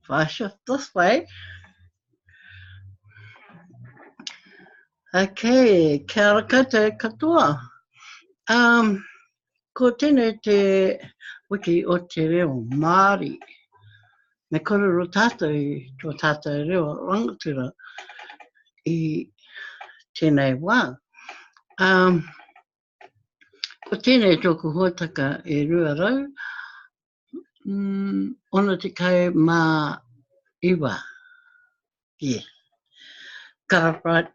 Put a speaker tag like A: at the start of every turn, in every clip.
A: If I shift this way, okay, kia ora koutou katoa. Ko tēnei te wiki o te reo Māori. Me korero tātou i tō tātou reo rangatira i tēnei wā. Ko tēnei tōku hōtaka e ruarau, ona te kau mā iwa. Yeah, got it right.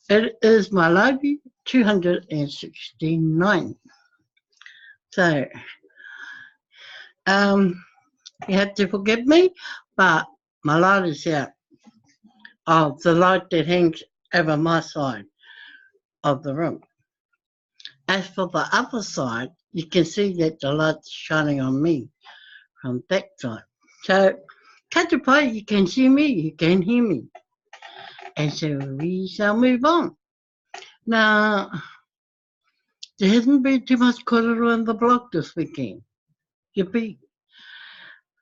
A: It is my Livey 269. So, you have to forgive me, but my light is out of the light that hangs over my side of the room. As for the other side, you can see that the light's shining on me from that side. So, katopai, you can see me, you can hear me. And so we shall move on. Now, there hasn't been too much korero in the blog this weekend. Yippee.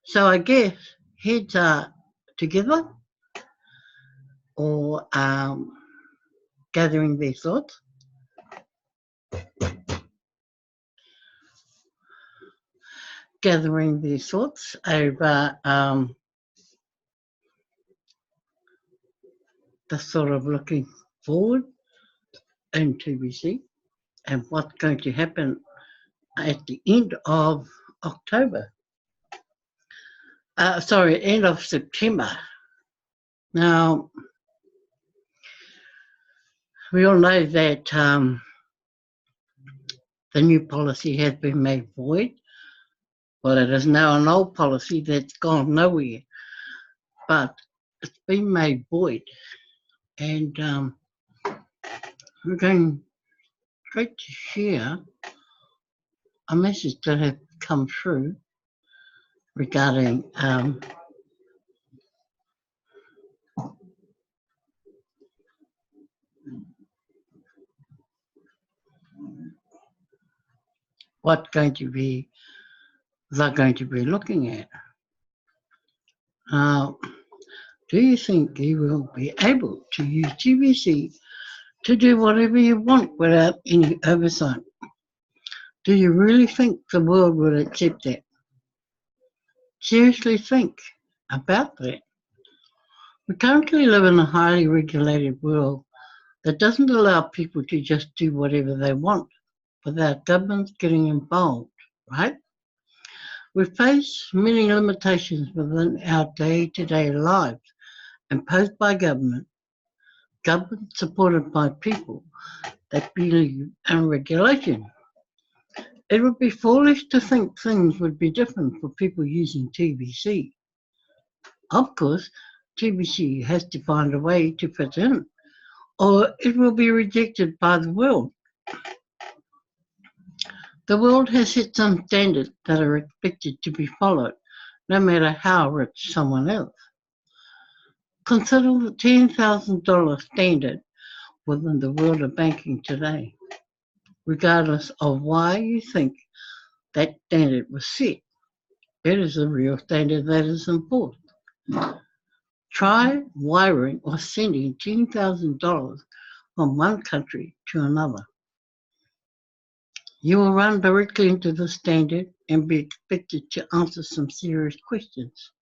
A: So I guess heads are together or gathering their thoughts. Gathering their thoughts over the sort of looking forward in TBC and what's going to happen at the end of October. End of September. Now, we all know that the new policy has been made void. Well, it is now an old policy that's gone nowhere, but it's been made void. And we're going straight to share a message that has come through regarding what they're going to be looking at. Do you think you will be able to use TBC to do whatever you want without any oversight? Do you really think the world would accept that? Seriously think about that. We currently live in a highly regulated world that doesn't allow people to just do whatever they want without governments getting involved, right? We face many limitations within our day-to-day lives imposed by government supported by people that believe in regulation. It would be foolish to think things would be different for people using TBC. Of course, TBC has to find a way to fit in, or it will be rejected by the world. The world has set some standards that are expected to be followed, no matter how rich someone is. Consider the $10,000 standard within the world of banking today. Regardless of why you think that standard was set, it is a real standard that is enforced. Try wiring or sending $10,000 from one country to another. You will run directly into the standard and be expected to answer some serious questions.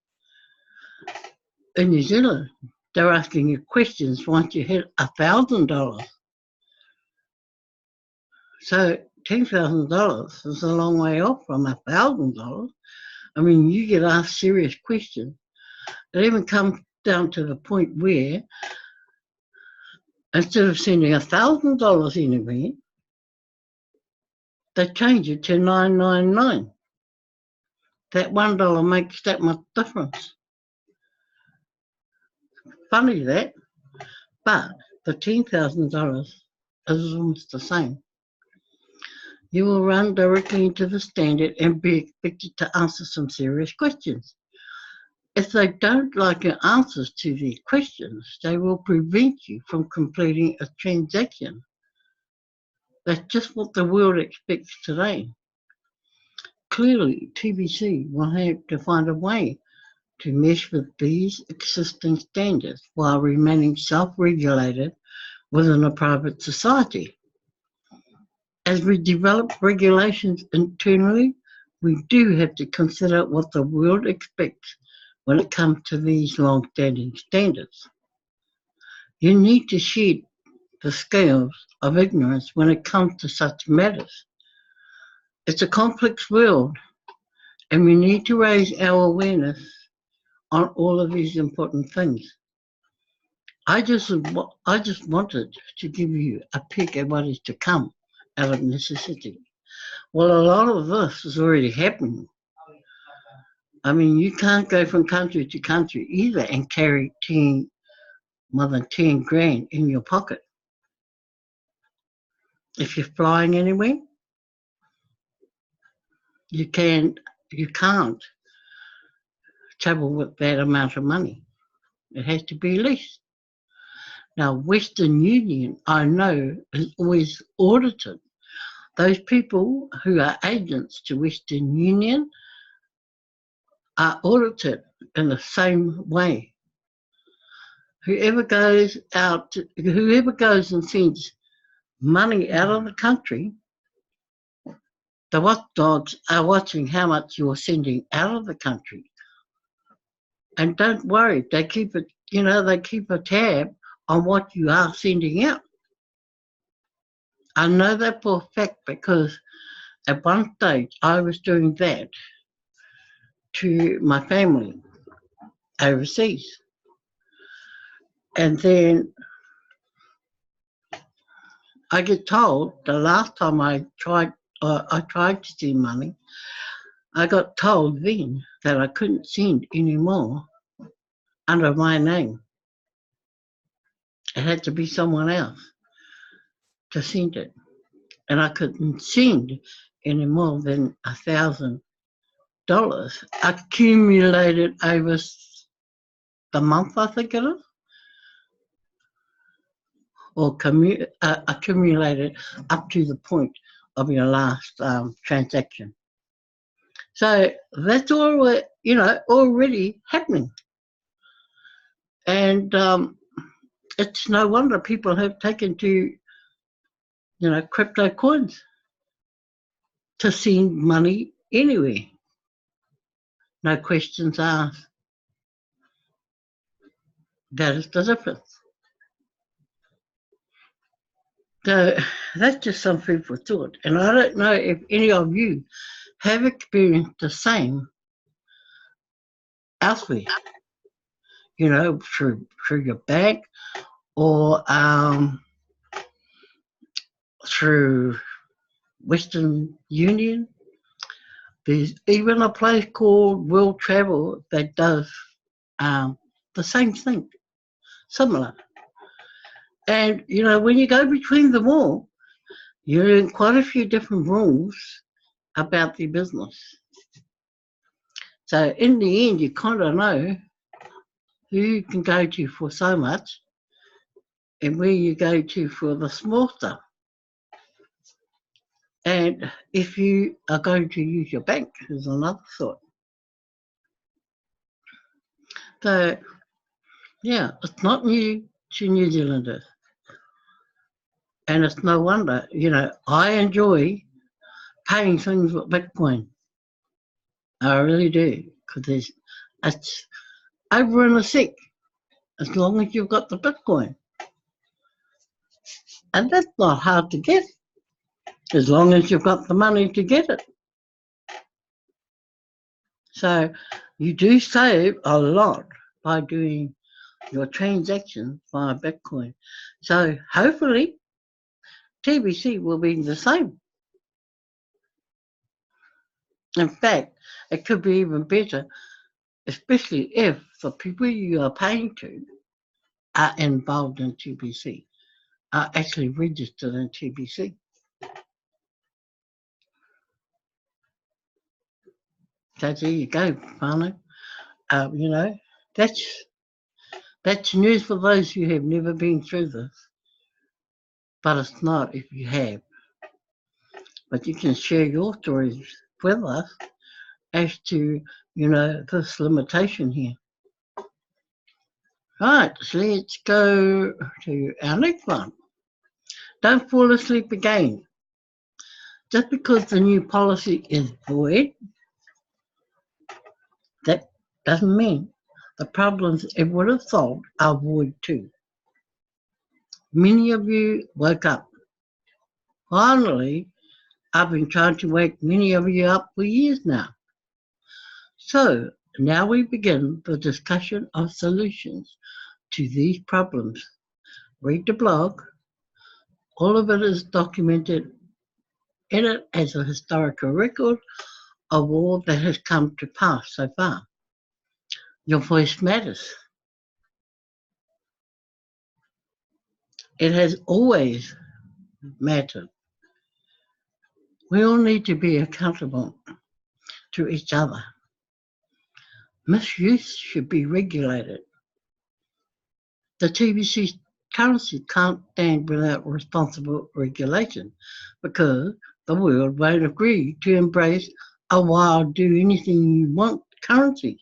A: In New Zealand, they're asking you questions once you hit $1,000. So $10,000 is a long way off from $1,000. I mean, you get asked serious questions. It even comes down to the point where instead of sending $1,000 anywhere, they change it to $999. That $1 makes that much difference. Funny that, but the $10,000 is almost the same. You will run directly into the standard and be expected to answer some serious questions. If they don't like your answers to these questions, they will prevent you from completing a transaction. That's just what the world expects today. Clearly, TBC will have to find a way to mesh with these existing standards while remaining self-regulated within a private society. As we develop regulations internally, we do have to consider what the world expects when it comes to these long-standing standards. You need to shed the scales of ignorance when it comes to such matters. It's a complex world, and we need to raise our awareness on all of these important things. I just wanted to give you a peek at what is to come out of necessity. Well, a lot of this is already happening. I mean, you can't go from country to country either and carry more than 10 grand in your pocket. If you're flying anywhere, you can you can't travel with that amount of money. It has to be leased. Now, Western Union, I know, is always audited. Those people who are agents to Western Union are audited in the same way. Whoever goes and sends money out of the country, the watchdogs are watching how much you're sending out of the country. And don't worry, they keep a tab on what you are sending out. I know that for a fact because at one stage I was doing that to my family overseas. And then I get told the last time I tried to send money, I got told then that I couldn't send any more under my name. It had to be someone else to send it. And I couldn't send any more than $1,000 accumulated over the month, I think it is, or accumulated up to the point of your last transaction. So that's all, already happening. And it's no wonder people have taken to, crypto coins to send money anywhere. No questions asked. That is the difference. So that's just some food for thought. And I don't know if any of you have experienced the same elsewhere, through your bank or through Western Union. There's even a place called World Travel that does the same thing, similar. And, when you go between them all, you learn quite a few different rules about their business. So in the end, you kind of know who you can go to for so much and where you go to for the small stuff. And if you are going to use your bank, is another thought. So, yeah, it's not new to New Zealanders. And it's no wonder, I enjoy paying things with Bitcoin. I really do, because it's over in a sec, as long as you've got the Bitcoin. And that's not hard to get, as long as you've got the money to get it. So you do save a lot by doing your transactions via Bitcoin. So hopefully TBC will be the same. In fact, it could be even better, especially if the people you are paying to are involved in TBC, are actually registered in TBC. So there you go, whānau. That's news for those who have never been through this. But it's not if you have. But you can share your stories with us as to, this limitation here. Right, so let's go to our next one. Don't fall asleep again. Just because the new policy is void, that doesn't mean the problems it would have solved are void too. Many of you woke up. Finally, I've been trying to wake many of you up for years now. So now we begin the discussion of solutions to these problems. Read the blog. All of it is documented in it as a historical record of all that has come to pass so far. Your voice matters. It has always mattered. We all need to be accountable to each other. Misuse should be regulated. The TBC currency can't stand without responsible regulation because the world won't agree to embrace a wild do anything you want currency.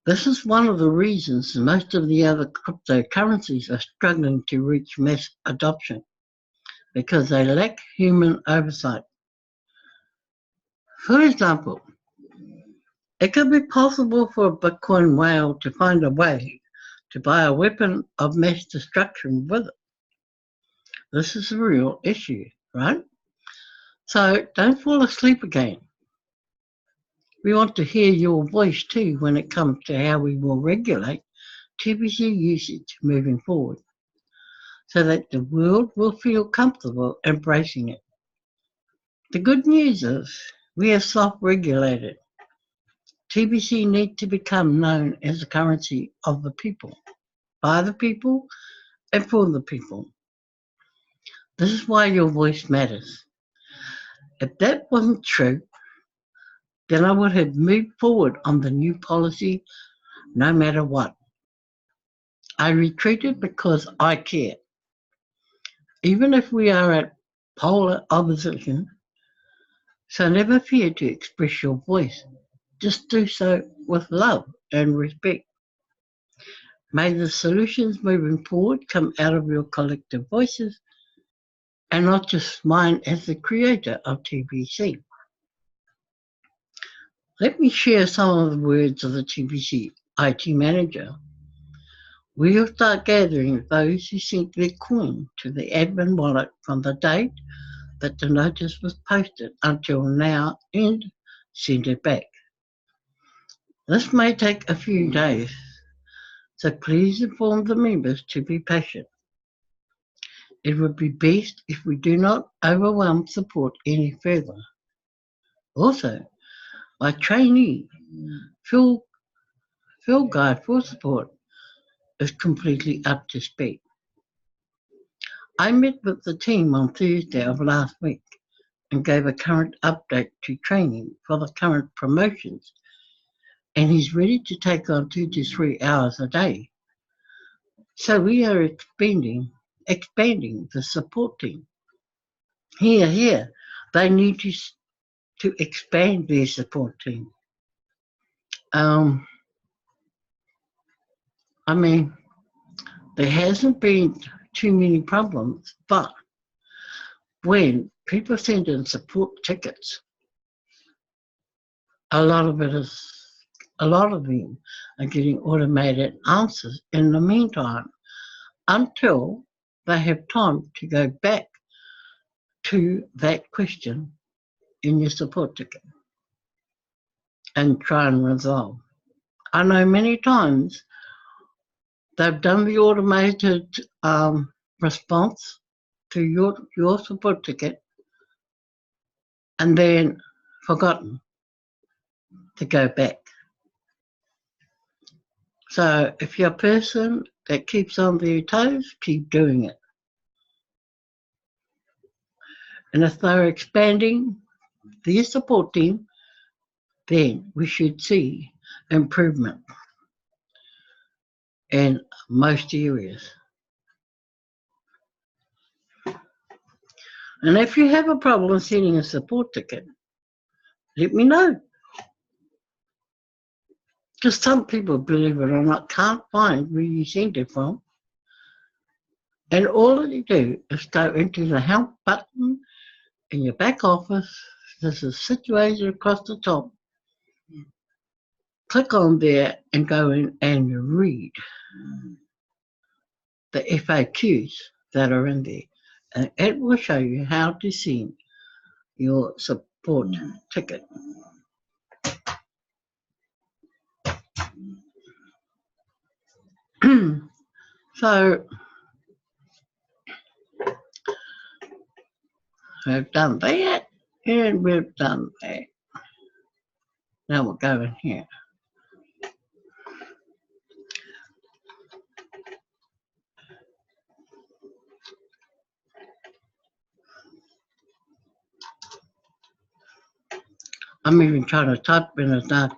A: This is one of the reasons most of the other cryptocurrencies are struggling to reach mass adoption because they lack human oversight. For example, it could be possible for a Bitcoin whale to find a way to buy a weapon of mass destruction with it. This is a real issue, right? So don't fall asleep again. We want to hear your voice too when it comes to how we will regulate TBC usage moving forward so that the world will feel comfortable embracing it. The good news is we have self-regulated. TBC needs to become known as a currency of the people, by the people, and for the people. This is why your voice matters. If that wasn't true, then I would have moved forward on the new policy no matter what. I retreated because I care. Even if we are at polar opposition, so never fear to express your voice. Just do so with love and respect. May the solutions moving forward come out of your collective voices and not just mine as the creator of TBC. Let me share some of the words of the TBC IT manager. We will start gathering those who sent their coin to the admin wallet from the date that the notice was posted until now and send it back. This may take a few days, so please inform the members to be patient. It would be best if we do not overwhelm support any further. Also, my trainee, Phil Guide for support, is completely up to speed. I met with the team on Thursday of last week and gave a current update to training for the current promotions, and he's ready to take on 2 to 3 hours a day. So we are expanding the support team. Here, they need to expand their support team. I mean, there hasn't been too many problems, but when people send in support tickets, a lot of them are getting automated answers in the meantime until they have time to go back to that question in your support ticket and try and resolve. I know many times they've done the automated response to your support ticket and then forgotten to go back. So if you're a person that keeps on their toes, keep doing it. And if they're expanding their support team, then we should see improvement in most areas. And if you have a problem sending a support ticket, let me know. Because some people, believe it or not, can't find where you sent it from. And all that you do is go into the help button in your back office. This is situated across the top. Click on there and go in and read the FAQs that are in there. And it will show you how to send your support ticket. So we've done that and we've done that. Now we'll go in here. I'm even trying to type in the dark.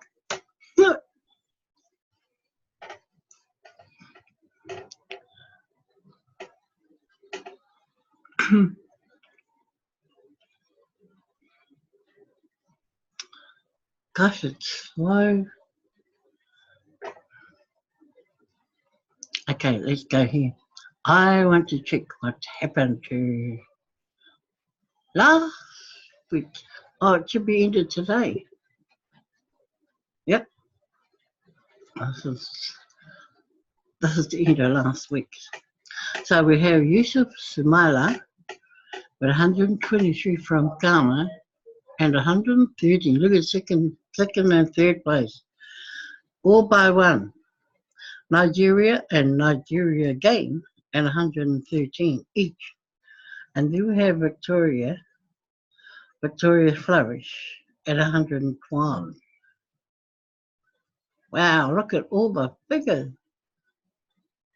A: Gosh, it's slow. Okay, let's go here. I want to check what happened to last week. Oh, it should be ended today. Yep. This is the end of last week. So we have Yusuf Sumaila with 123 from Ghana and 130. Look at second and third place. All by one. Nigeria and Nigeria again and 113 each. And then we have Victoria Flourish at 112. Wow, look at all the figures.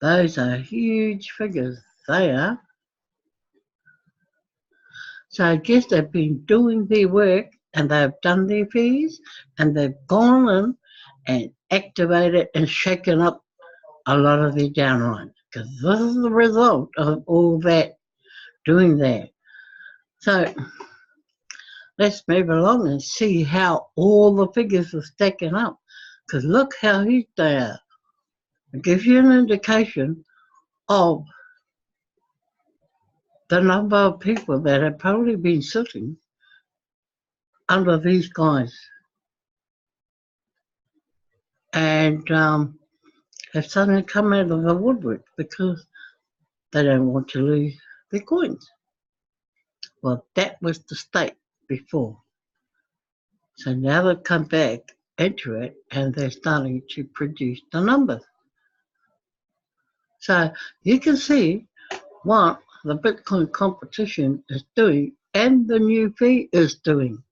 A: Those are huge figures. They are. So I guess they've been doing their work and they've done their fees and they've gone in and activated and shaken up a lot of their downlines. Because this is the result of all that, doing that. So let's move along and see how all the figures are stacking up. Because look how huge they are. It gives you an indication of the number of people that have probably been sitting under these guys and have suddenly come out of the woodwork because they don't want to lose their coins. Well, that was the state before. So now they've come back into it and they're starting to produce the numbers. So you can see what the Bitcoin competition is doing and the new fee is doing.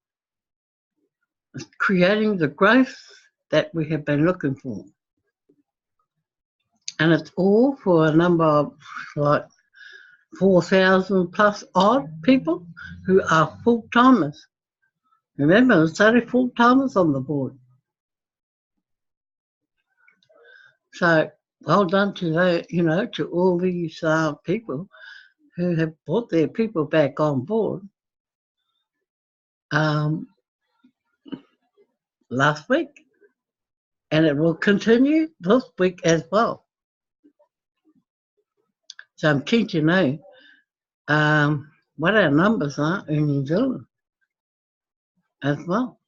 A: It's creating the growth that we have been looking for. And it's all for a number of like 4,000 plus odd people who are full-timers. Remember, there's only full-timers on the board. So well done to the, to all these people who have brought their people back on board last week. And it will continue this week as well. So I'm keen to know what our numbers are in New Zealand as well.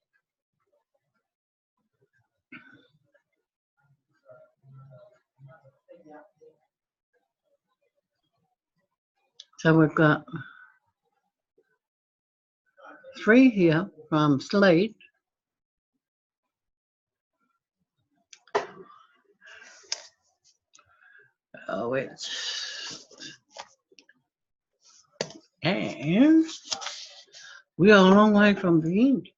A: So we've got 3 here from Slade. Oh, and we are a long way from the end.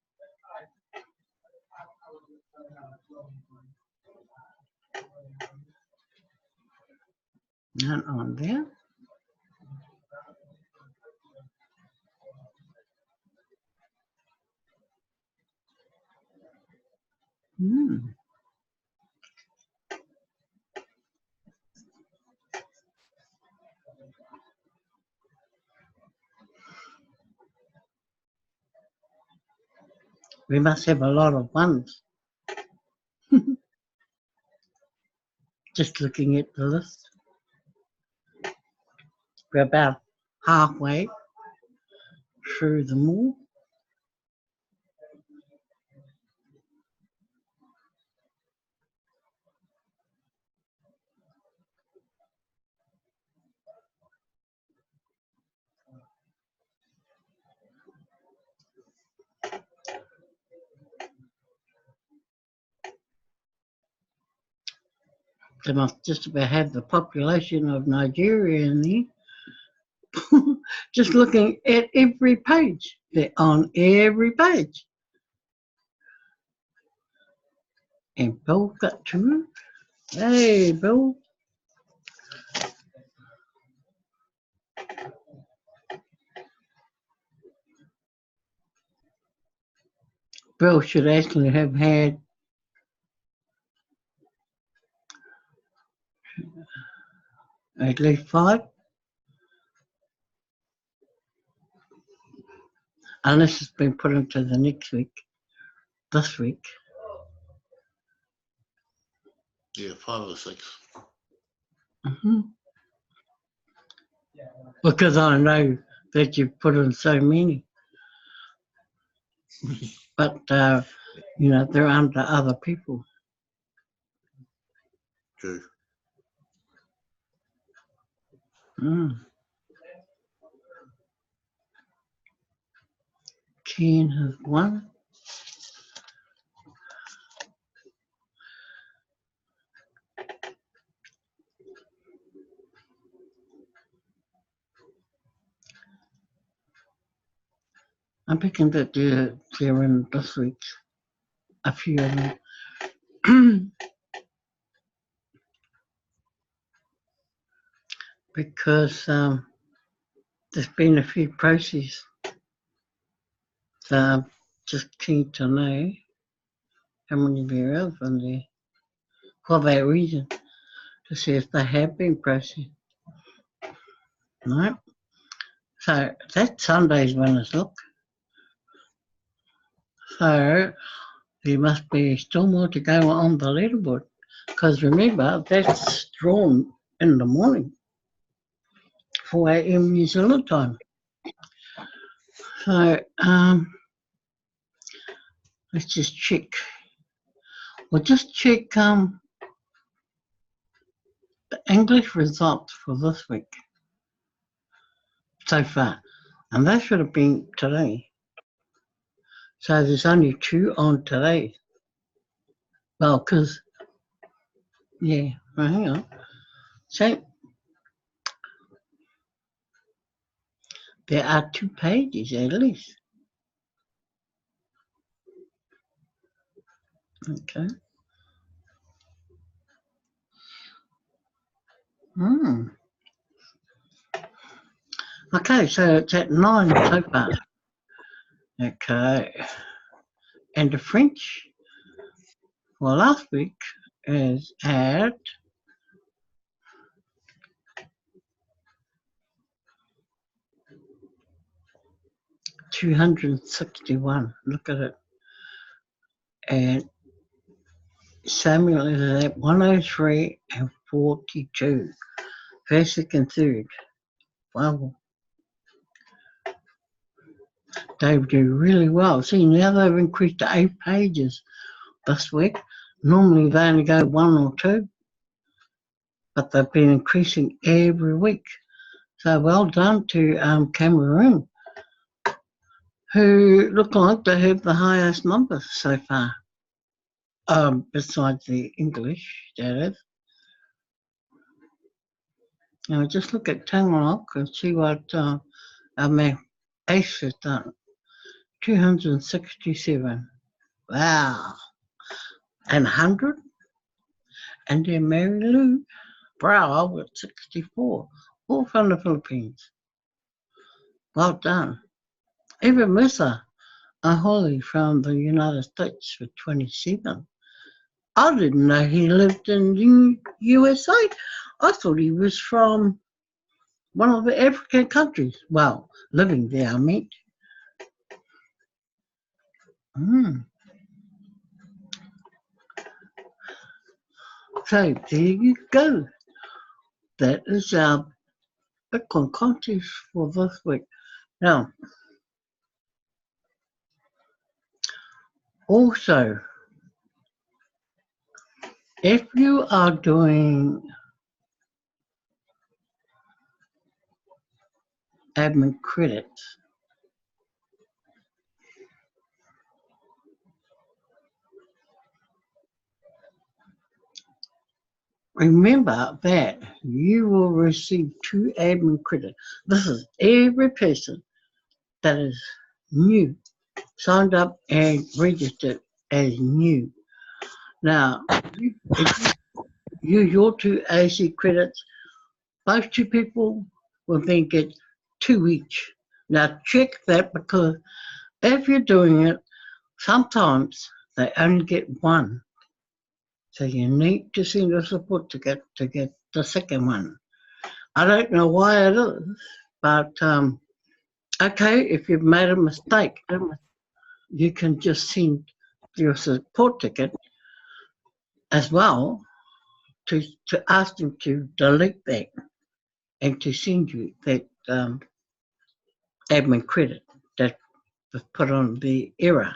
A: None on there. We must have a lot of ones. Just looking at the list. We're about halfway through them all. They must just about have the population of Nigeria in there. Just looking at every page. They're on every page. And Bill got two. Hey, Bill. Bill should actually have had at least 5, unless it's been put into the next week, this week.
B: Yeah, 5 or 6.
A: Because I know that you've put in so many. But, you know, they're under other people.
B: True.
A: Ken has 1. I'm picking that they're in this week, a few of them. Because there's been a few processes. So I'm just keen to know how many there are in there for that reason, to see if they have been processed. Right? So that's Sunday's winners look. So there must be still more to go on the leaderboard. Because remember, that's drawn in the morning, 4 a.m. New Zealand time. So let's just check. We'll just check the English results for this week so far. And that should have been today. So there's only 2 on today. Well, because, yeah, well, hang on. So there are 2 pages at least. Okay. Okay, so it's at 9 so far. Okay. And the French for last week is at 261. Look at it. And Samuel is at 103 and 42. First, second, third. Wow. They do really well. See, now they've increased to 8 pages this week. Normally they only go 1 or 2, but they've been increasing every week. So well done to Cameroon, who look like they have the highest numbers so far, besides the English, that is. Now just look at Tangalok and see what Ace has done. 267. Wow. And 100. And then Mary Lou Brow with 64. All from the Philippines. Well done. Even Missa Aholi from the United States with 27. I didn't know he lived in the USA. I thought he was from one of the African countries. Well, living there, I meant. Mm. So there you go. That is our Bitcoin contest for this week. Now, also, if you are doing admin credits, remember that you will receive 2 admin credits. This is every person that is new, signed up and registered as new. Now, if you use your 2 AC credits, those 2 people will then get 2 each. Now check that, because if you're doing it, sometimes they only get 1. So you need to send a support ticket to get the second one. I don't know why it is, but okay, if you've made a mistake, you can just send your support ticket as well to ask them to delete that and to send you that admin credit that was put on the error,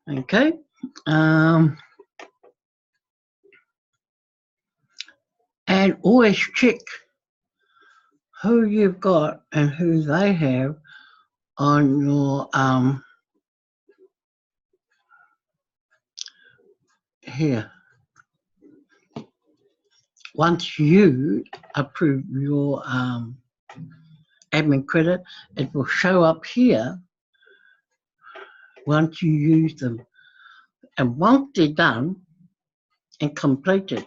A: Okay. Um, and always check who you've got and who they have on your here. Once you approve your admin credit, it will show up here once you use them. And once they're done and completed,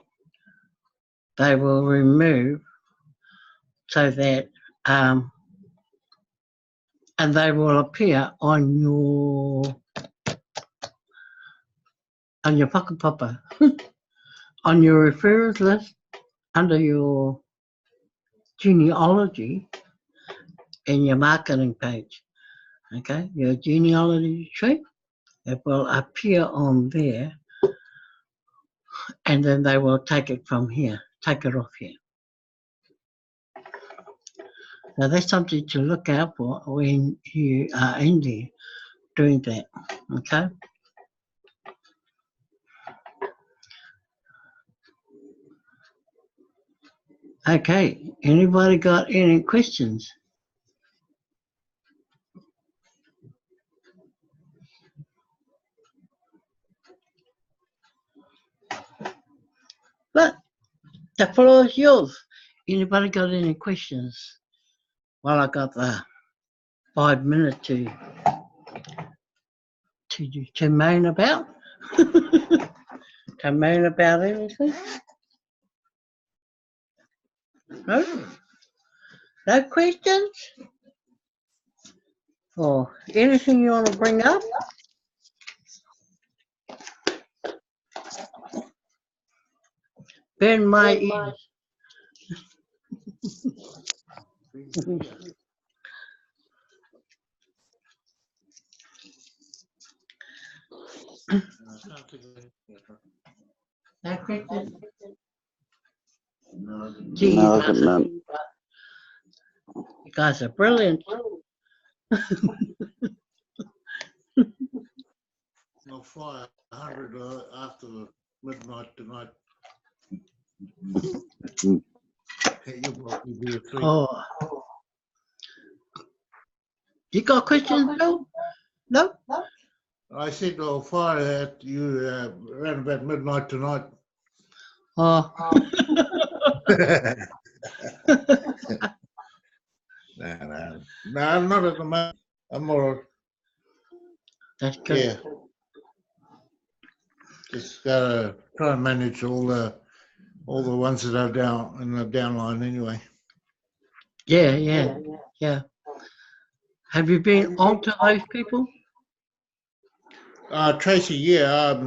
A: they will remove so that and they will appear on your whakapapa, on your referrals list, under your genealogy and your marketing page. Okay, your genealogy tree, it will appear on there, and then they will take it from here, take it off here. Now that's something to look out for when you are in there doing that. Okay. Okay, anybody got any questions? But the floor is yours. Anybody got any questions? Well, I got the 5 minutes to moan about. To moan about anything? No? No questions? Or anything you want to bring up? Burn my ears. No questions? Gee,
C: No, I got none.
A: you guys are brilliant.
B: I'll fly 100 after midnight tonight. You'll probably be asleep.
A: Oh. You got questions, Bill? No?
B: I said I'll fire at you around about midnight tonight.
A: Oh.
B: No, not at the moment. I'm more,
A: That's good.
B: yeah. Just gotta try and manage all the ones that are down in the downline anyway.
A: Yeah. Have you been on to those people?
B: Tracy, yeah,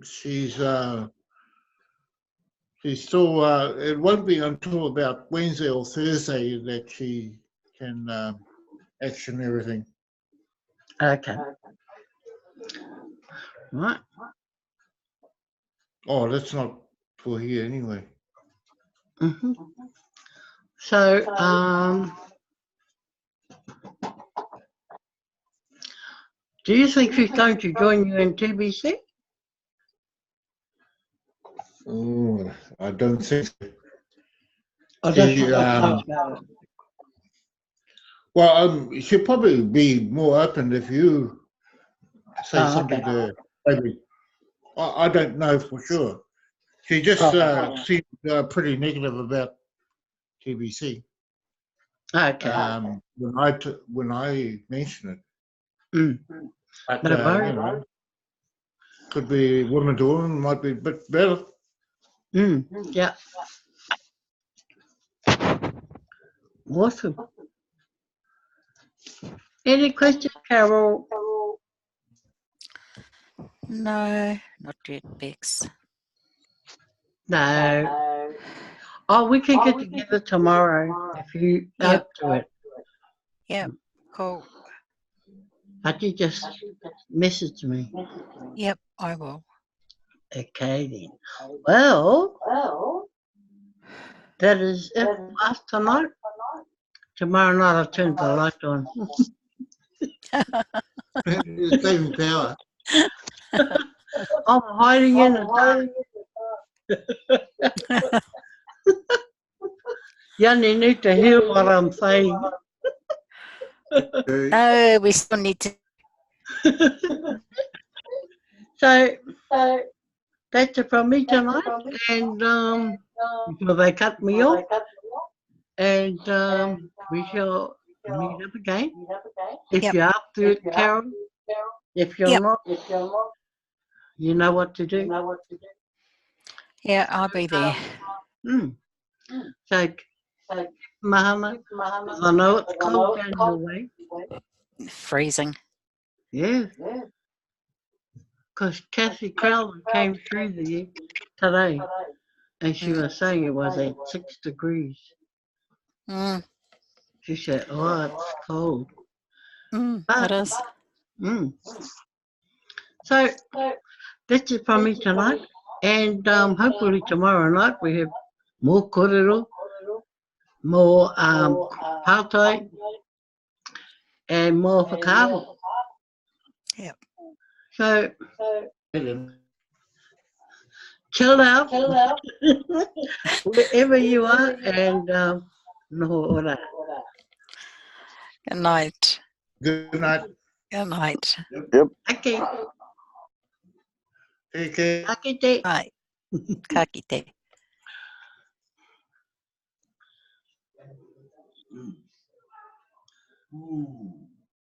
B: she's still. It won't be until about Wednesday or Thursday that she can action everything.
A: Okay. Right.
B: Oh, that's not for here anyway.
A: Mm-hmm. So, do you think she's going to join you in TBC?
B: Oh, I don't think so.
A: Or does she
B: She,
A: not know about it?
B: well, she'll probably be more open if you say
A: Oh,
B: something
A: okay.
B: to her. Maybe. I don't know for sure. She just
A: Oh,
B: seemed pretty negative about TBC
A: okay.
B: when I mentioned it.
A: Mm.
B: But
A: No worries.
B: you know, could be woman to woman, might be a bit better.
A: Mm. Yeah. Awesome. Any questions, Carol?
C: No, not yet, Bex.
A: No. Oh, we can get together tomorrow if you
C: Yep.
A: up to it.
C: Yep. Cool.
A: But you just message me.
C: Yep, I will.
A: Okay then. Well, that is it for us tonight. Tomorrow night I'll turn the light on.
B: It's saving power.
A: I'm hiding in the dark. You only need to hear what I'm saying.
C: No, we still need to.
A: So that's it from me tonight. And before they cut me off, and we shall meet up again. If
C: Yep.
A: you're up to it, Carol. If you're
C: Yep.
A: not, you know what to do.
C: Yeah, I'll be there.
A: Mm. So, Mahama, 'cause I know it's cold down your way.
C: Freezing.
A: Yeah, because Kathy Crowley came through there today, and she was saying it was at 6 degrees.
C: Mm,
A: She said, "Oh, it's cold."
C: it
A: But
C: is.
A: So that's it from me tonight, and hopefully tomorrow night we have more korero, more partai, and more whakaaro.
C: Yep.
A: So chill out wherever you are, and no ora.
C: Good night.
B: Good night.
C: Good night.
A: Okay,
B: Take care.
A: ake te.
C: Bye. Ka kite.
A: Ooh.